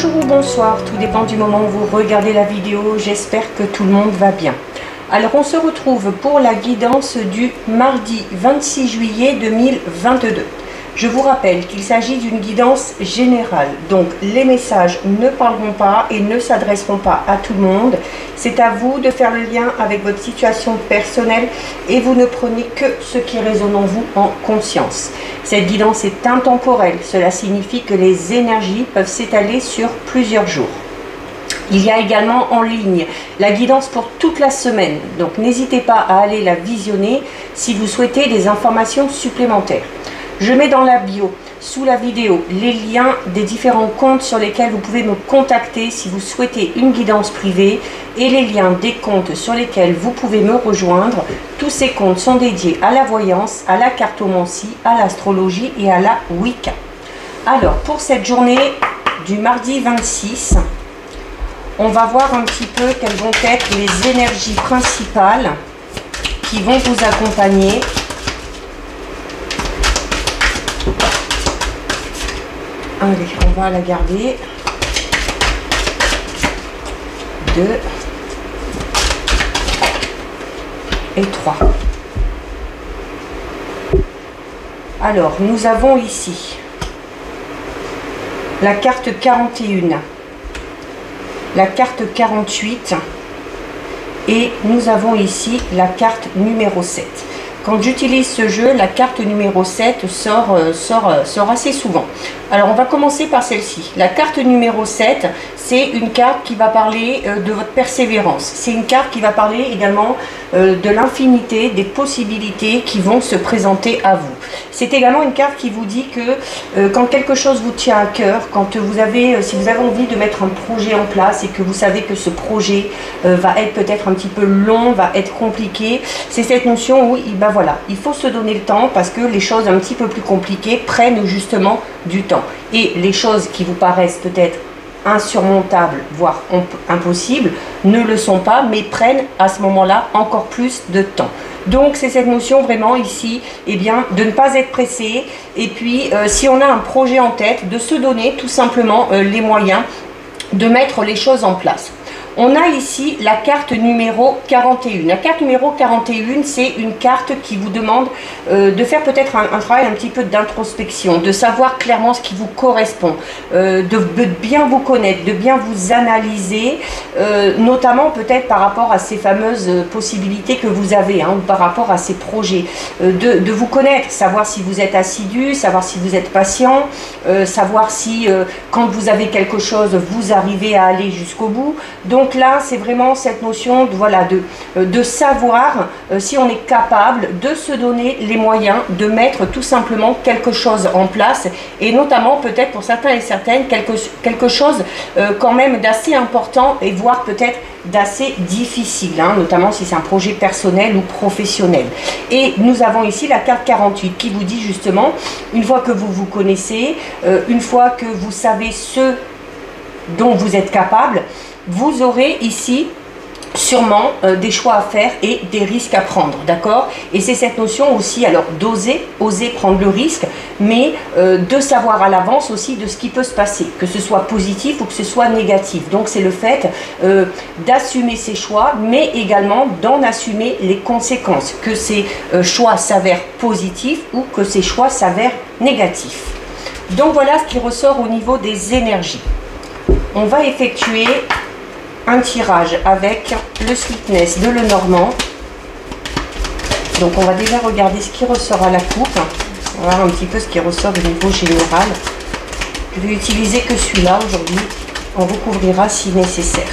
Bonjour ou bonsoir, tout dépend du moment où vous regardez la vidéo, j'espère que tout le monde va bien. Alors on se retrouve pour la guidance du mardi 26 juillet 2022. Je vous rappelle qu'il s'agit d'une guidance générale, donc les messages ne parleront pas et ne s'adresseront pas à tout le monde. C'est à vous de faire le lien avec votre situation personnelle et vous ne prenez que ce qui résonne en vous en conscience. Cette guidance est intemporelle, cela signifie que les énergies peuvent s'étaler sur plusieurs jours. Il y a également en ligne la guidance pour toute la semaine, donc n'hésitez pas à aller la visionner si vous souhaitez des informations supplémentaires. Je mets dans la bio, sous la vidéo, les liens des différents comptes sur lesquels vous pouvez me contacter si vous souhaitez une guidance privée et les liens des comptes sur lesquels vous pouvez me rejoindre. Tous ces comptes sont dédiés à la voyance, à la cartomancie, à l'astrologie et à la Wicca. Alors, pour cette journée du mardi 26, on va voir un petit peu quelles vont être les énergies principales qui vont vous accompagner. Allez, on va la garder. 2 et 3. Alors, nous avons ici la carte 41, la carte 48 et nous avons ici la carte numéro 7. Quand j'utilise ce jeu, la carte numéro 7 sort assez souvent. Alors on va commencer par celle-ci. La carte numéro 7, c'est une carte qui va parler de votre persévérance. C'est une carte qui va parler également de l'infinité des possibilités qui vont se présenter à vous. C'est également une carte qui vous dit que quand quelque chose vous tient à cœur, quand vous avez, si vous avez envie de mettre un projet en place et que vous savez que ce projet va être peut-être un petit peu long, va être compliqué, c'est cette notion où ben voilà, il faut se donner le temps parce que les choses un petit peu plus compliquées prennent justement du temps. Et les choses qui vous paraissent peut-être insurmontables, voire impossibles, ne le sont pas, mais prennent à ce moment-là encore plus de temps. Donc c'est cette notion vraiment ici, eh bien, de ne pas être pressé, et puis si on a un projet en tête, de se donner tout simplement les moyens de mettre les choses en place. On a ici la carte numéro 41. La carte numéro 41, c'est une carte qui vous demande de faire peut-être un travail un petit peu d'introspection, de savoir clairement ce qui vous correspond, de bien vous connaître, de bien vous analyser, notamment peut-être par rapport à ces fameuses possibilités que vous avez, hein, ou par rapport à ces projets, de vous connaître, savoir si vous êtes assidu, savoir si vous êtes patient, savoir si quand vous avez quelque chose, vous arrivez à aller jusqu'au bout. Donc là, c'est vraiment cette notion de, voilà, de savoir si on est capable de se donner les moyens de mettre tout simplement quelque chose en place, et notamment peut-être pour certains et certaines quelque chose quand même d'assez important et voire peut-être d'assez difficile, hein, notamment si c'est un projet personnel ou professionnel. Et nous avons ici la carte 48 qui vous dit justement, une fois que vous vous connaissez, une fois que vous savez ce dont vous êtes capable, vous aurez ici sûrement des choix à faire et des risques à prendre, d'accord? Et c'est cette notion aussi, alors d'oser prendre le risque, mais de savoir à l'avance aussi de ce qui peut se passer, que ce soit positif ou que ce soit négatif. Donc c'est le fait d'assumer ses choix, mais également d'en assumer les conséquences, que ces choix s'avèrent positifs ou que ces choix s'avèrent négatifs. Donc voilà ce qui ressort au niveau des énergies. On va effectuer un tirage avec le Sweetness de Lenormand. Donc on va déjà regarder ce qui ressort à la coupe. On va voir un petit peu ce qui ressort au niveau général. Je vais utiliser que celui-là aujourd'hui. On recouvrira si nécessaire.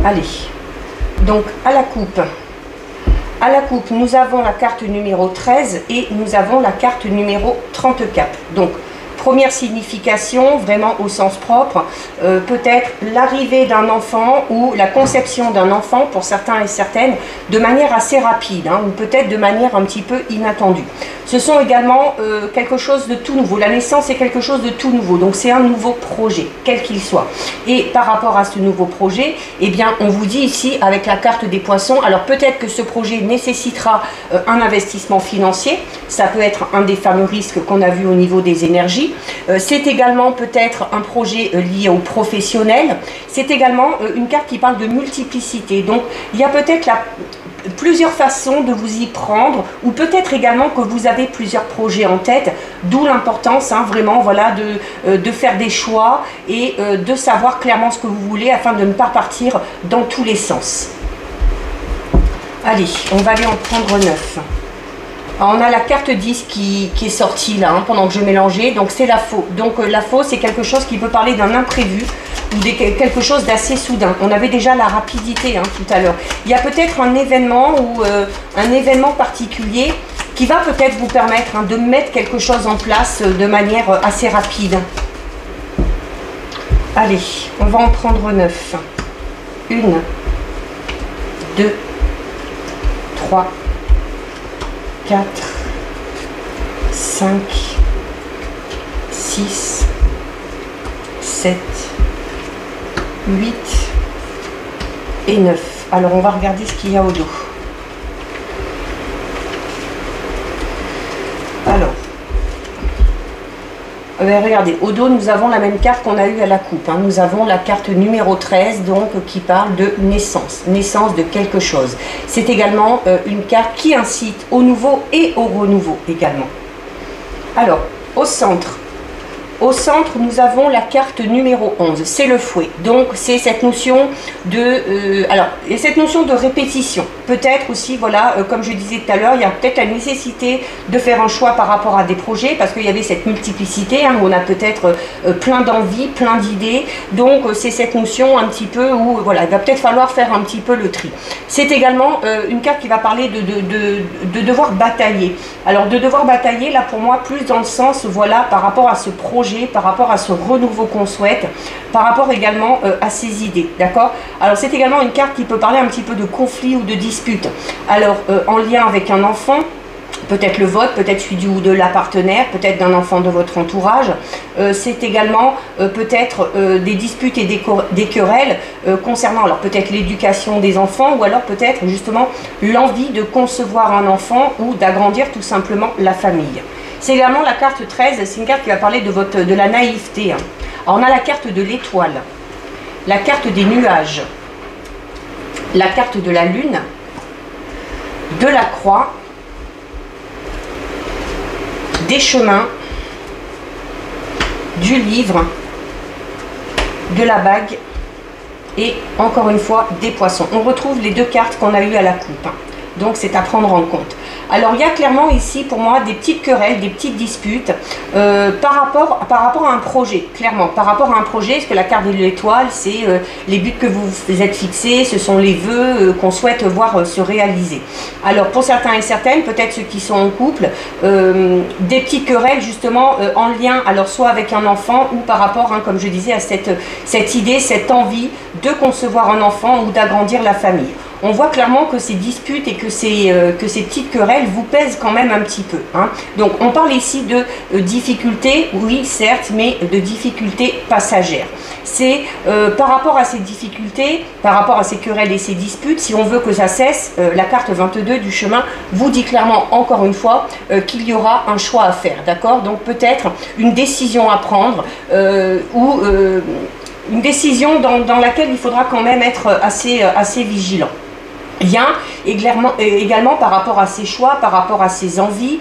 Allez. Donc à la coupe. À la coupe, nous avons la carte numéro 13 et nous avons la carte numéro 34. Donc première signification, vraiment au sens propre, peut-être l'arrivée d'un enfant ou la conception d'un enfant pour certains et certaines de manière assez rapide, hein, ou peut-être de manière un petit peu inattendue. Ce sont également quelque chose de tout nouveau. La naissance est quelque chose de tout nouveau, donc c'est un nouveau projet, quel qu'il soit. Et par rapport à ce nouveau projet, eh bien, on vous dit ici avec la carte des poissons, alors peut-être que ce projet nécessitera un investissement financier, ça peut être un des fameux risques qu'on a vu au niveau des énergies, C'est également peut-être un projet lié au professionnel. C'est également une carte qui parle de multiplicité. Donc il y a peut-être plusieurs façons de vous y prendre, ou peut-être également que vous avez plusieurs projets en tête, d'où l'importance vraiment voilà, de faire des choix et de savoir clairement ce que vous voulez afin de ne pas partir dans tous les sens. Allez, on va aller en prendre 9. Alors, on a la carte 10 qui est sortie là, pendant que je mélangeais, donc c'est la faux. Donc la faux, c'est quelque chose qui peut parler d'un imprévu ou quelque chose d'assez soudain. On avait déjà la rapidité tout à l'heure. Il y a peut-être un événement ou un événement particulier qui va peut-être vous permettre de mettre quelque chose en place de manière assez rapide. Allez, on va en prendre 9. 1, 2, 3, 4, 5, 6, 7, 8 et 9. Alors on va regarder ce qu'il y a au dos. Alors, regardez, au dos nous avons la même carte qu'on a eue à la coupe. Nous avons la carte numéro 13, donc qui parle de naissance, naissance de quelque chose. C'est également une carte qui incite au nouveau et au renouveau également. Alors, au centre, nous avons la carte numéro 11, c'est le fouet. Donc, c'est cette notion de... et cette notion de répétition. Peut-être aussi, voilà, comme je disais tout à l'heure, il y a peut-être la nécessité de faire un choix par rapport à des projets, parce qu'il y avait cette multiplicité, où on a peut-être plein d'envies, plein d'idées. Donc, c'est cette notion un petit peu où, voilà, il va peut-être falloir faire un petit peu le tri. C'est également une carte qui va parler de devoir batailler. Alors, de devoir batailler, là, pour moi, plus dans le sens, voilà, par rapport à ce projet, par rapport à ce renouveau qu'on souhaite, par rapport également à ses idées, d'accord? Alors c'est également une carte qui peut parler un petit peu de conflit ou de dispute. Alors en lien avec un enfant, peut-être le vôtre, peut-être celui du ou de la partenaire, peut-être d'un enfant de votre entourage. C'est également peut-être des disputes et des querelles concernant alors peut-être l'éducation des enfants, ou alors peut-être justement l'envie de concevoir un enfant ou d'agrandir tout simplement la famille. C'est également la carte 13, c'est une carte qui va parler de la naïveté. Alors on a la carte de l'étoile, la carte des nuages, la carte de la lune, de la croix, des chemins, du livre, de la bague et encore une fois des poissons. On retrouve les deux cartes qu'on a eues à la coupe. Donc c'est à prendre en compte. Alors il y a clairement ici pour moi des petites querelles, des petites disputes par rapport à un projet, clairement. Par rapport à un projet, parce que la carte de l'étoile, c'est les buts que vous êtes fixés, ce sont les vœux qu'on souhaite voir se réaliser. Alors pour certains et certaines, peut-être ceux qui sont en couple, des petites querelles justement en lien, alors soit avec un enfant ou par rapport, comme je disais, à cette idée, cette envie de concevoir un enfant ou d'agrandir la famille. On voit clairement que ces disputes et que ces petites querelles vous pèsent quand même un petit peu. Donc on parle ici de difficultés, oui certes, mais de difficultés passagères. C'est par rapport à ces difficultés, par rapport à ces querelles et ces disputes, si on veut que ça cesse, la carte 22 du chemin vous dit clairement encore une fois qu'il y aura un choix à faire, d'accord? Donc peut-être une décision à prendre ou une décision dans laquelle il faudra quand même être assez vigilant. Il y a également par rapport à ses choix, par rapport à ses envies,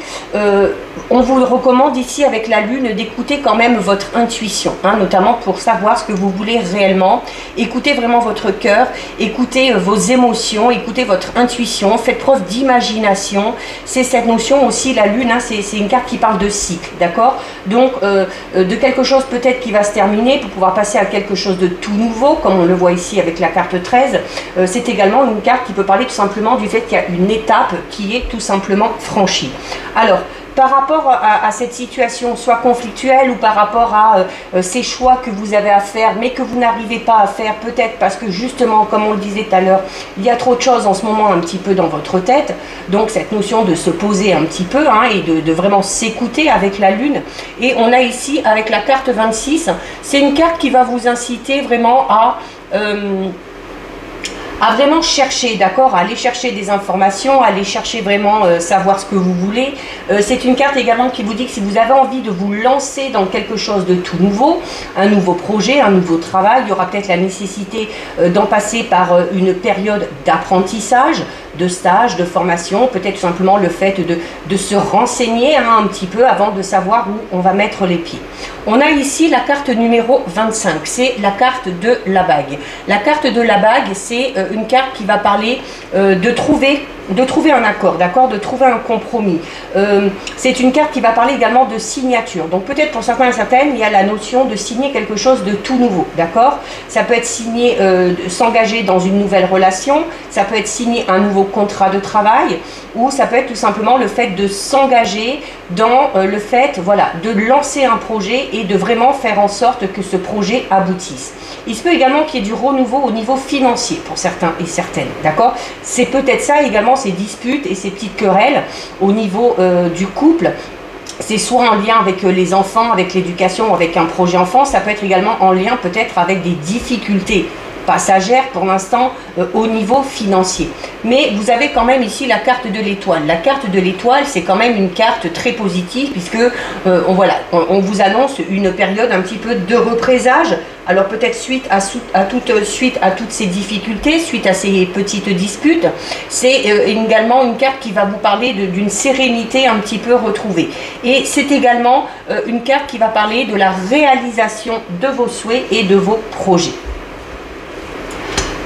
on vous recommande ici avec la lune d'écouter quand même votre intuition, notamment pour savoir ce que vous voulez réellement. Écoutez vraiment votre cœur, écoutez vos émotions, écoutez votre intuition, faites preuve d'imagination. C'est cette notion aussi, la lune, c'est une carte qui parle de cycle, d'accord? Donc de quelque chose peut-être qui va se terminer pour pouvoir passer à quelque chose de tout nouveau, comme on le voit ici avec la carte 13. C'est également une carte qui peut parler tout simplement du fait qu'il y a une étape qui est tout simplement franchie. Alors, par rapport à cette situation, soit conflictuelle ou par rapport à ces choix que vous avez à faire, mais que vous n'arrivez pas à faire, peut-être parce que justement, comme on le disait tout à l'heure, il y a trop de choses en ce moment un petit peu dans votre tête. Donc cette notion de se poser un petit peu et de vraiment s'écouter avec la lune. Et on a ici, avec la carte 26, c'est une carte qui va vous inciter vraiment à à vraiment chercher, d'accord, à aller chercher des informations, à aller chercher vraiment savoir ce que vous voulez. C'est une carte également qui vous dit que si vous avez envie de vous lancer dans quelque chose de tout nouveau, un nouveau projet, un nouveau travail, il y aura peut-être la nécessité d'en passer par une période d'apprentissage, de stage, de formation, peut-être simplement le fait de se renseigner un petit peu avant de savoir où on va mettre les pieds. On a ici la carte numéro 25, c'est la carte de la bague. La carte de la bague, c'est une carte qui va parler de trouver un accord, d'accord, de trouver un compromis. C'est une carte qui va parler également de signature. Donc peut-être pour certains et certaines, il y a la notion de signer quelque chose de tout nouveau, d'accord. Ça peut être signer, s'engager dans une nouvelle relation, ça peut être signer un nouveau contrat de travail, ou ça peut être tout simplement le fait de s'engager dans le fait, voilà, de lancer un projet et de vraiment faire en sorte que ce projet aboutisse. Il se peut également qu'il y ait du renouveau au niveau financier pour certains et certaines, d'accord. C'est peut-être ça également, ces disputes et ces petites querelles au niveau du couple. C'est soit en lien avec les enfants, avec l'éducation, avec un projet enfant, ça peut être également en lien peut-être avec des difficultés passagère pour l'instant au niveau financier. Mais vous avez quand même ici la carte de l'étoile. La carte de l'étoile, c'est quand même une carte très positive puisque on vous annonce une période un petit peu de représage. Alors peut-être suite à toutes ces difficultés, suite à ces petites disputes, c'est également une carte qui va vous parler d'une sérénité un petit peu retrouvée. Et c'est également une carte qui va parler de la réalisation de vos souhaits et de vos projets.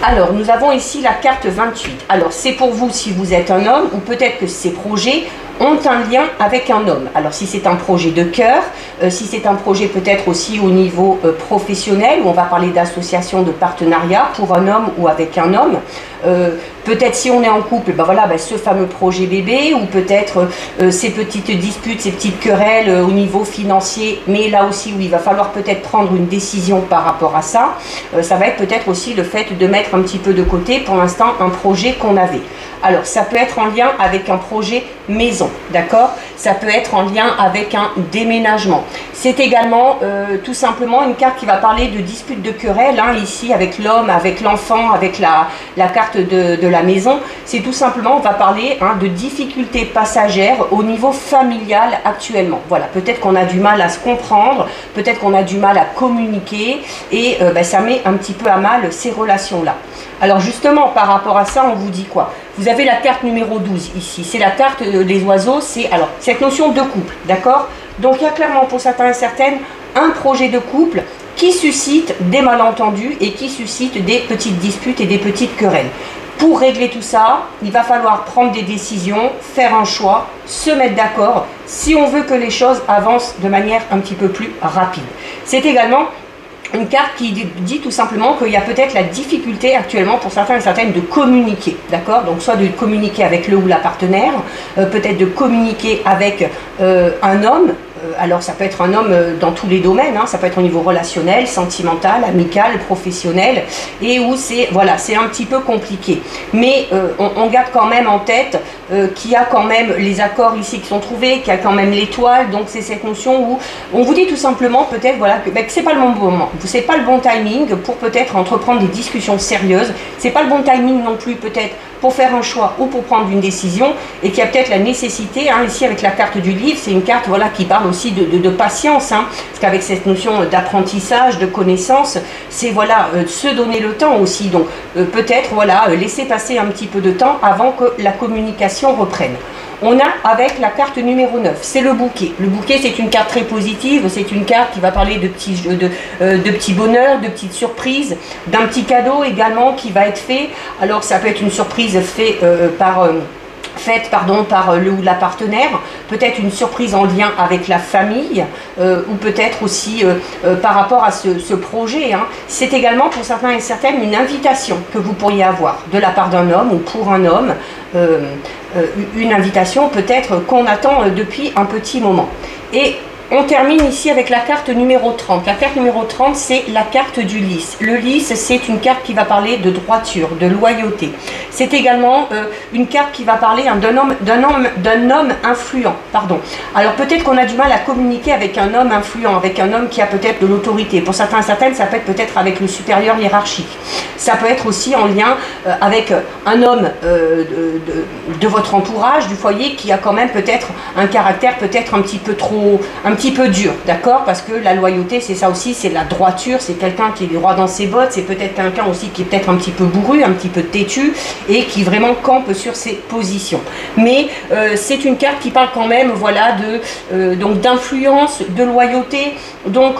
Alors, nous avons ici la carte 28. Alors, c'est pour vous si vous êtes un homme ou peut-être que ces projets ont un lien avec un homme. Alors, si c'est un projet de cœur, si c'est un projet peut-être aussi au niveau professionnel, où on va parler d'association, de partenariat pour un homme ou avec un homme, peut-être si on est en couple, ben voilà, ce fameux projet bébé, ou peut-être ces petites disputes, ces petites querelles au niveau financier, mais là aussi où il va falloir peut-être prendre une décision par rapport à ça. Ça va être peut-être aussi le fait de mettre un petit peu de côté pour l'instant un projet qu'on avait. Alors, ça peut être en lien avec un projet maison, d'accord? Ça peut être en lien avec un déménagement. C'est également tout simplement une carte qui va parler de disputes de querelles, ici avec l'homme, avec l'enfant, avec la carte de la maison. C'est tout simplement, on va parler de difficultés passagères au niveau familial actuellement. Voilà, peut-être qu'on a du mal à se comprendre, peut-être qu'on a du mal à communiquer et ça met un petit peu à mal ces relations-là. Alors justement, par rapport à ça, on vous dit quoi? Vous avez la carte numéro 12 ici, c'est la carte des oiseaux, c'est alors cette notion de couple, d'accord? Donc il y a clairement pour certains et certaines un projet de couple qui suscite des malentendus et qui suscite des petites disputes et des petites querelles. Pour régler tout ça, il va falloir prendre des décisions, faire un choix, se mettre d'accord si on veut que les choses avancent de manière un petit peu plus rapide. C'est également une carte qui dit tout simplement qu'il y a peut-être la difficulté actuellement pour certains et certaines de communiquer, d'accord? Donc soit de communiquer avec le ou la partenaire, peut-être de communiquer avec un homme. Alors ça peut être un homme dans tous les domaines, ça peut être au niveau relationnel, sentimental, amical, professionnel, et où c'est voilà, c'est un petit peu compliqué. Mais on garde quand même en tête qu'il y a quand même les accords ici qui sont trouvés, qu'il y a quand même l'étoile, donc c'est cette notion où on vous dit tout simplement peut-être voilà, que c'est pas le bon moment, c'est pas le bon timing pour peut-être entreprendre des discussions sérieuses, c'est pas le bon timing non plus peut-être pour faire un choix ou pour prendre une décision, et qu'il y a peut-être la nécessité, ici avec la carte du livre, c'est une carte voilà, qui parle aussi de patience, parce qu'avec cette notion d'apprentissage, de connaissance, c'est voilà, se donner le temps aussi, donc peut-être voilà, laisser passer un petit peu de temps avant que la communication reprenne. On a avec la carte numéro 9, c'est le bouquet. Le bouquet, c'est une carte très positive, c'est une carte qui va parler de petits bonheurs, de petites surprises, d'un petit cadeau également qui va être fait. Alors ça peut être une surprise faite par le ou la partenaire, peut-être une surprise en lien avec la famille, ou peut-être aussi par rapport à ce projet. C'est également pour certains et certaines une invitation que vous pourriez avoir de la part d'un homme ou pour un homme, une invitation peut-être qu'on attend depuis un petit moment. Et On termine ici avec la carte numéro 30. La carte numéro 30, c'est la carte du lys. Le lys, c'est une carte qui va parler de droiture, de loyauté. C'est également une carte qui va parler d'un homme influent. Pardon. Alors peut-être qu'on a du mal à communiquer avec un homme influent, avec un homme qui a peut-être de l'autorité. Pour certains et certaines, ça peut être peut-être avec le supérieur hiérarchique. Ça peut être aussi en lien avec un homme de votre entourage, du foyer, qui a quand même peut-être un caractère peut-être un petit peu dur, d'accord? Parce que la loyauté, c'est ça aussi, c'est la droiture, c'est quelqu'un qui est droit dans ses bottes, c'est peut-être quelqu'un aussi qui est peut-être un petit peu bourru, un petit peu têtu, et qui vraiment campe sur ses positions. Mais c'est une carte qui parle quand même, voilà, donc d'influence, de loyauté, donc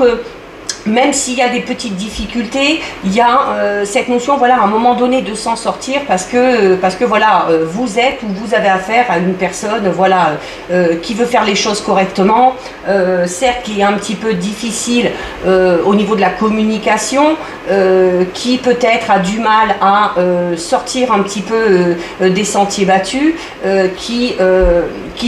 même s'il y a des petites difficultés, il y a cette notion, voilà, à un moment donné de s'en sortir parce que voilà, vous êtes ou vous avez affaire à une personne, voilà, qui veut faire les choses correctement, certes qui est un petit peu difficile au niveau de la communication, qui peut-être a du mal à sortir un petit peu des sentiers battus, qui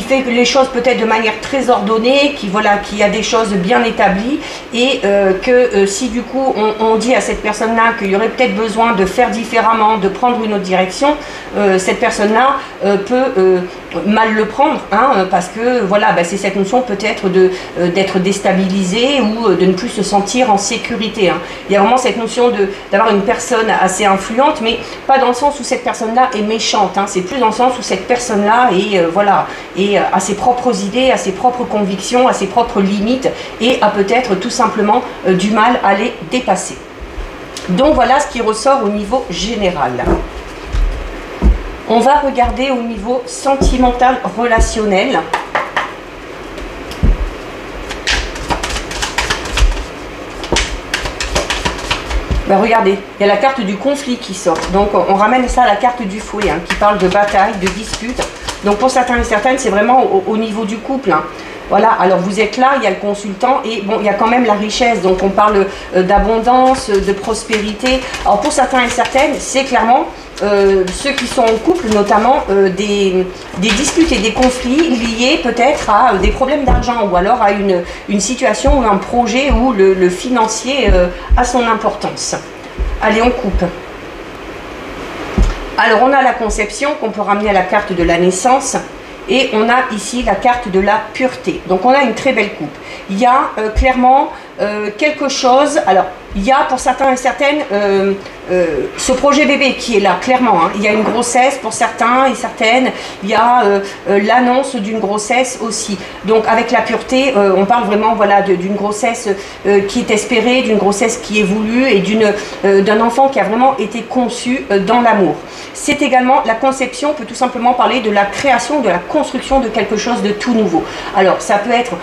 fait les choses peut-être de manière très ordonnée, qui a des choses bien établies, et que si du coup on dit à cette personne-là qu'il y aurait peut-être besoin de faire différemment, de prendre une autre direction, cette personne-là peut mal le prendre, hein, parce que voilà, c'est cette notion peut-être d'être déstabilisé ou de ne plus se sentir en sécurité, hein. Il y a vraiment cette notion d'avoir une personne assez influente, mais pas dans le sens où cette personne-là est méchante, hein. C'est plus dans le sens où cette personne-là est voilà, et a ses propres idées, a ses propres convictions, a ses propres limites, et a peut-être tout simplement du mal à les dépasser. Donc voilà ce qui ressort au niveau général. On va regarder au niveau sentimental, relationnel. Regardez, il y a la carte du conflit qui sort. Donc on ramène ça à la carte du fouet, hein, qui parle de bataille, de dispute. Donc pour certains et certaines, c'est vraiment au niveau du couple, hein. Voilà, alors vous êtes là, il y a le consultant, et bon, il y a quand même la richesse, donc on parle d'abondance, de prospérité. Alors pour certains et certaines, c'est clairement ceux qui sont en couple, notamment des disputes et des conflits liés peut-être à des problèmes d'argent, ou alors à une situation ou un projet où le financier a son importance. Allez, on coupe. Alors on a la conception qu'on peut ramener à la carte de la naissance. Et on a ici la carte de la pureté. Donc on a une très belle coupe. Il y a clairement quelque chose. Alors il y a pour certains et certaines ce projet bébé qui est là, clairement, hein. Il y a une grossesse pour certains et certaines. Il y a l'annonce d'une grossesse aussi. Donc avec la pureté, on parle vraiment, voilà, d'une grossesse qui est espérée, d'une grossesse qui est voulue, et d'un enfant qui a vraiment été conçu dans l'amour. C'est également la conception, on peut tout simplement parler de la création, de la construction de quelque chose de tout nouveau. Alors ça peut être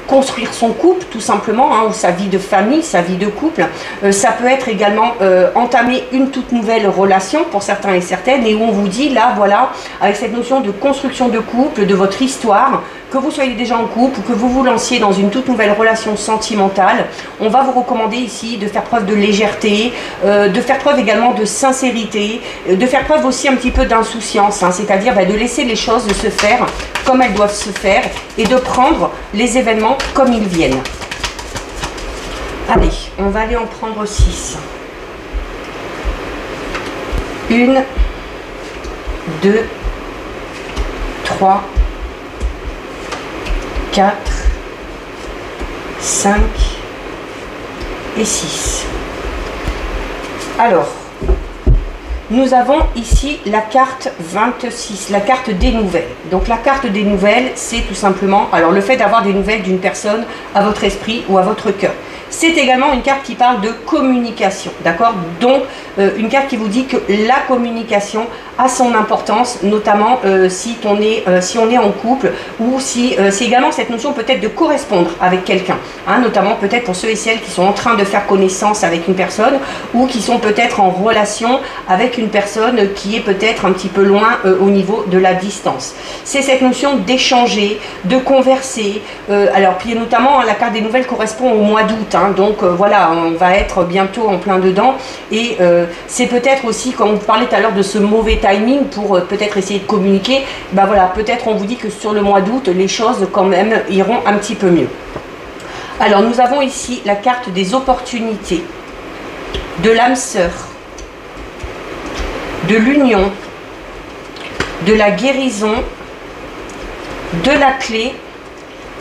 construire son couple tout simplement, hein, ou sa vie de famille, sa vie de couple. Ça peut être également entamer une toute nouvelle relation pour certains et certaines, et où on vous dit là, voilà, avec cette notion de construction de couple, de votre histoire, que vous soyez déjà en couple ou que vous vous lanciez dans une toute nouvelle relation sentimentale, on va vous recommander ici de faire preuve de légèreté, de faire preuve également de sincérité, de faire preuve aussi un petit peu d'insouciance, hein, c'est-à-dire de laisser les choses se faire comme elles doivent se faire et de prendre les événements comme ils viennent. Allez, on va aller en prendre 6. 1, 2, 3, 4, 5 et 6. Alors, nous avons ici la carte 26, la carte des nouvelles. Donc la carte des nouvelles, c'est tout simplement, alors le fait d'avoir des nouvelles d'une personne à votre esprit ou à votre cœur. C'est également une carte qui parle de communication, d'accord? Donc une carte qui vous dit que la communication a son importance, notamment si on est en couple, ou si c'est également cette notion peut-être de correspondre avec quelqu'un, hein, notamment peut-être pour ceux et celles qui sont en train de faire connaissance avec une personne, ou qui sont peut-être en relation avec une personne qui est peut-être un petit peu loin au niveau de la distance. C'est cette notion d'échanger, de converser. Alors puis notamment la carte des nouvelles correspond au mois d'août, hein, donc voilà, on va être bientôt en plein dedans, et c'est peut-être aussi, comme on parlait tout à l'heure de ce mauvais timing pour peut-être essayer de communiquer, voilà, peut-être on vous dit que sur le mois d'août les choses quand même iront un petit peu mieux. Alors nous avons ici la carte des opportunités, de l'âme sœur, de l'union, de la guérison, de la clé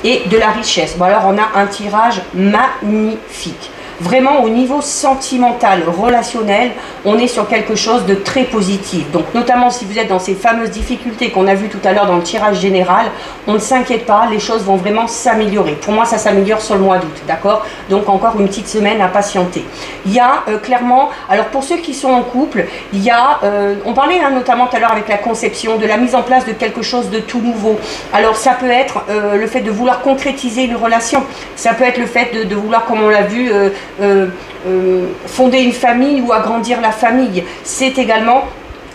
et de la richesse. Bon, alors on a un tirage magnifique. Vraiment au niveau sentimental, relationnel, on est sur quelque chose de très positif. Donc notamment si vous êtes dans ces fameuses difficultés qu'on a vues tout à l'heure dans le tirage général, on ne s'inquiète pas, les choses vont vraiment s'améliorer. Pour moi ça s'améliore sur le mois d'août, d'accord? Donc encore une petite semaine à patienter. Il y a clairement, alors pour ceux qui sont en couple, il y a, on parlait notamment tout à l'heure avec la conception, de la mise en place de quelque chose de tout nouveau. Alors ça peut être le fait de vouloir concrétiser une relation, ça peut être le fait de vouloir, comme on l'a vu, fonder une famille ou agrandir la famille. C'est également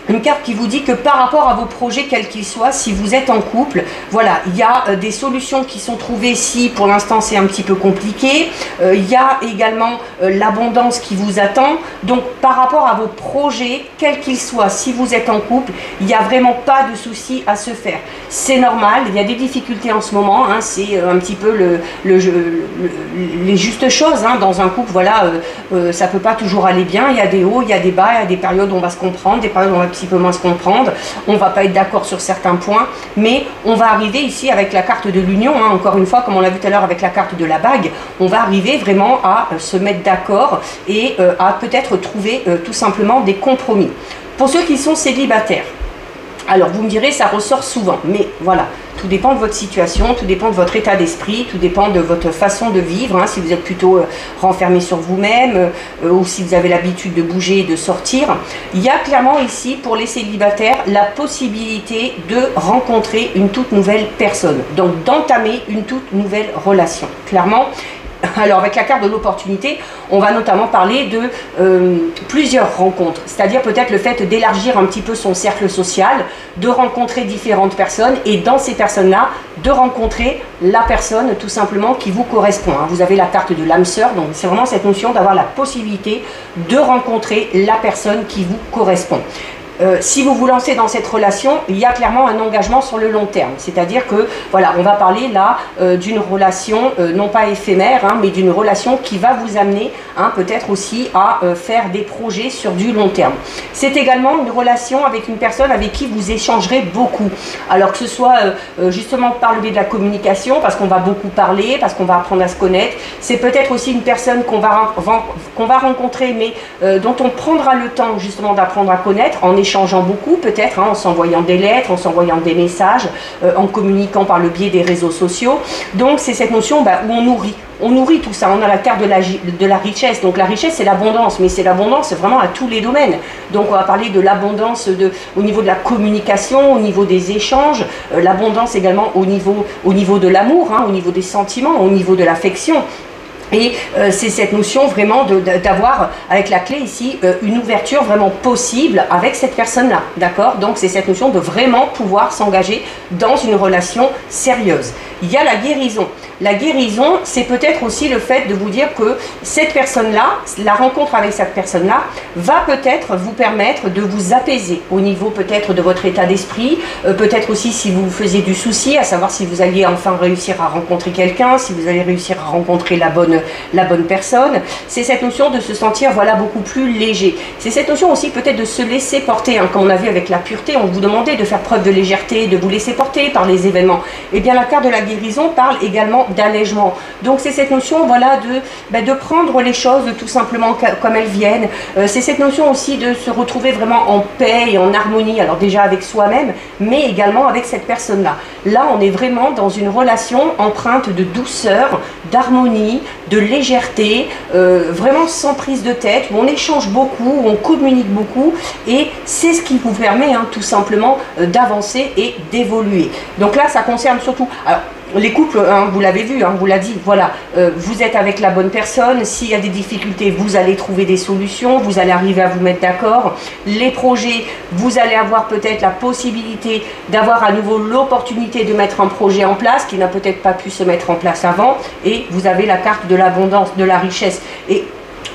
une carte qui vous dit que par rapport à vos projets, quels qu'ils soient, si vous êtes en couple, voilà, il y a des solutions qui sont trouvées si pour l'instant c'est un petit peu compliqué. Il y a également l'abondance qui vous attend. Donc par rapport à vos projets, quels qu'ils soient, si vous êtes en couple, il n'y a vraiment pas de souci à se faire. C'est normal, il y a des difficultés en ce moment, hein, c'est un petit peu les justes choses hein, dans un couple. Voilà, ça ne peut pas toujours aller bien, il y a des hauts, il y a des bas, il y a des périodes où on va se comprendre, des périodes où on va un petit peu moins se comprendre, on va pas être d'accord sur certains points, mais on va arriver ici avec la carte de l'union, hein, encore une fois, comme on l'a vu tout à l'heure avec la carte de la bague, on va arriver vraiment à se mettre d'accord et à peut-être trouver tout simplement des compromis. Pour ceux qui sont célibataires, alors vous me direz, ça ressort souvent, mais voilà, tout dépend de votre situation, tout dépend de votre état d'esprit, tout dépend de votre façon de vivre, hein, si vous êtes plutôt renfermé sur vous-même ou si vous avez l'habitude de bouger et de sortir. Il y a clairement ici, pour les célibataires, la possibilité de rencontrer une toute nouvelle personne, donc d'entamer une toute nouvelle relation, clairement. Alors avec la carte de l'opportunité, on va notamment parler de plusieurs rencontres, c'est-à-dire peut-être le fait d'élargir un petit peu son cercle social, de rencontrer différentes personnes et dans ces personnes-là, de rencontrer la personne tout simplement qui vous correspond. Hein. Vous avez la carte de l'âme sœur, donc c'est vraiment cette notion d'avoir la possibilité de rencontrer la personne qui vous correspond. Si vous vous lancez dans cette relation, il y a clairement un engagement sur le long terme. C'est-à-dire que, voilà, on va parler là d'une relation, non pas éphémère, hein, mais d'une relation qui va vous amener hein, peut-être aussi à faire des projets sur du long terme. C'est également une relation avec une personne avec qui vous échangerez beaucoup. Alors que ce soit justement par le biais de la communication, parce qu'on va beaucoup parler, parce qu'on va apprendre à se connaître. C'est peut-être aussi une personne qu'on va rencontrer, mais dont on prendra le temps justement d'apprendre à connaître, en échangeant beaucoup peut-être, hein, en s'envoyant des lettres, en s'envoyant des messages, en communiquant par le biais des réseaux sociaux. Donc c'est cette notion où on nourrit tout ça. On a la carte de la richesse. Donc la richesse c'est l'abondance, mais c'est l'abondance vraiment à tous les domaines. Donc on va parler de l'abondance au niveau de la communication, au niveau des échanges, l'abondance également au niveau de l'amour, hein, au niveau des sentiments, au niveau de l'affection. Et c'est cette notion vraiment d'avoir, avec la clé ici, une ouverture vraiment possible avec cette personne-là, d'accord? Donc c'est cette notion de vraiment pouvoir s'engager dans une relation sérieuse. Il y a la guérison. La guérison, c'est peut-être aussi le fait de vous dire que cette personne-là, la rencontre avec cette personne-là, va peut-être vous permettre de vous apaiser au niveau peut-être de votre état d'esprit, peut-être aussi si vous vous faisiez du souci, à savoir si vous alliez enfin réussir à rencontrer quelqu'un, si vous allez réussir à rencontrer la bonne personne. C'est cette notion de se sentir voilà, beaucoup plus léger. C'est cette notion aussi peut-être de se laisser porter, hein, comme on a vu avec la pureté, on vous demandait de faire preuve de légèreté, de vous laisser porter par les événements. Et bien la carte de la guérison parle également d'allègement. Donc c'est cette notion voilà, de prendre les choses tout simplement comme elles viennent. C'est cette notion aussi de se retrouver vraiment en paix et en harmonie, alors déjà avec soi-même, mais également avec cette personne-là. Là, on est vraiment dans une relation empreinte de douceur, d'harmonie, de légèreté, vraiment sans prise de tête, où on échange beaucoup, où on communique beaucoup, et c'est ce qui vous permet hein, tout simplement d'avancer et d'évoluer. Donc là, ça concerne surtout... Alors, les couples, hein, vous l'avez vu, hein, vous l'a dit, voilà, vous êtes avec la bonne personne, s'il y a des difficultés, vous allez trouver des solutions, vous allez arriver à vous mettre d'accord. Les projets, vous allez avoir peut-être la possibilité d'avoir à nouveau l'opportunité de mettre un projet en place qui n'a peut-être pas pu se mettre en place avant, et vous avez la carte de l'abondance, de la richesse. Et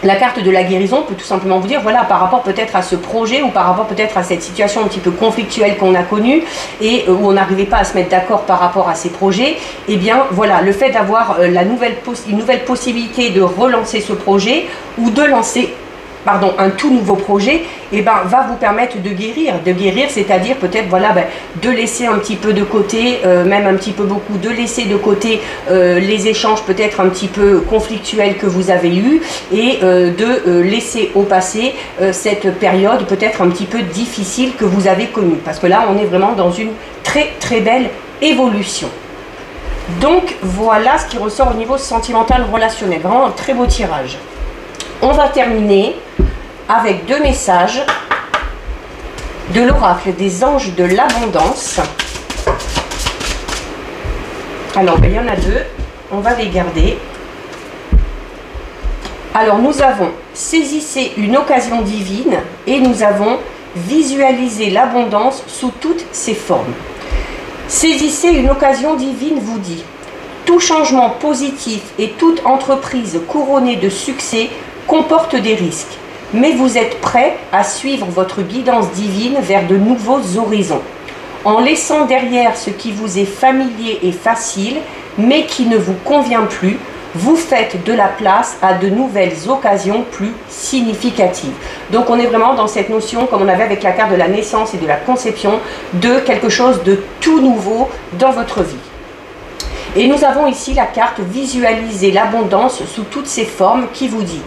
La carte de la guérison peut tout simplement vous dire, voilà, par rapport peut-être à ce projet ou par rapport peut-être à cette situation un petit peu conflictuelle qu'on a connue et où on n'arrivait pas à se mettre d'accord par rapport à ces projets, eh bien voilà, le fait d'avoir une nouvelle possibilité de relancer ce projet ou de lancer un tout nouveau projet, eh ben, va vous permettre de guérir, c'est-à-dire peut-être voilà, de laisser un petit peu de côté, même un petit peu beaucoup, de laisser de côté les échanges peut-être un petit peu conflictuels que vous avez eus et de laisser au passé cette période peut-être un petit peu difficile que vous avez connue, parce que là on est vraiment dans une très très belle évolution. Donc voilà ce qui ressort au niveau sentimental relationnel, vraiment un très beau tirage. On va terminer avec 2 messages de l'oracle des anges de l'abondance. Alors, il y en a 2, on va les garder. Alors, nous avons saisissez une occasion divine et nous avons visualisé l'abondance sous toutes ses formes. Saisissez une occasion divine vous dit: tout changement positif et toute entreprise couronnée de succès comporte des risques, mais vous êtes prêt à suivre votre guidance divine vers de nouveaux horizons. En laissant derrière ce qui vous est familier et facile, mais qui ne vous convient plus, vous faites de la place à de nouvelles occasions plus significatives. Donc on est vraiment dans cette notion, comme on avait avec la carte de la naissance et de la conception, de quelque chose de tout nouveau dans votre vie. Et nous avons ici la carte visualiser l'abondance sous toutes ses formes qui vous dit: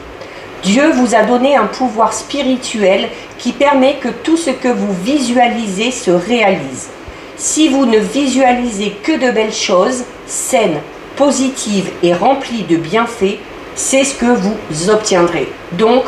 Dieu vous a donné un pouvoir spirituel qui permet que tout ce que vous visualisez se réalise. Si vous ne visualisez que de belles choses, saines, positives et remplies de bienfaits, c'est ce que vous obtiendrez. Donc,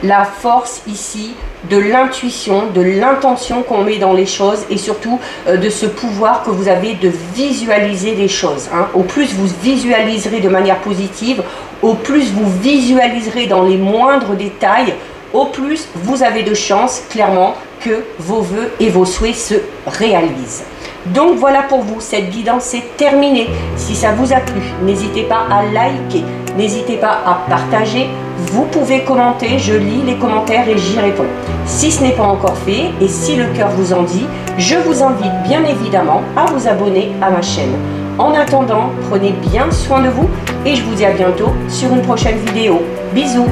la force ici de l'intuition, de l'intention qu'on met dans les choses et surtout de ce pouvoir que vous avez de visualiser les choses. Au plus vous visualiserez de manière positive, au plus vous visualiserez dans les moindres détails, au plus vous avez de chances clairement que vos vœux et vos souhaits se réalisent. Donc voilà pour vous, cette guidance est terminée. Si ça vous a plu, n'hésitez pas à liker, n'hésitez pas à partager. Vous pouvez commenter, je lis les commentaires et j'y réponds. Si ce n'est pas encore fait et si le cœur vous en dit, je vous invite bien évidemment à vous abonner à ma chaîne. En attendant, prenez bien soin de vous et je vous dis à bientôt sur une prochaine vidéo. Bisous!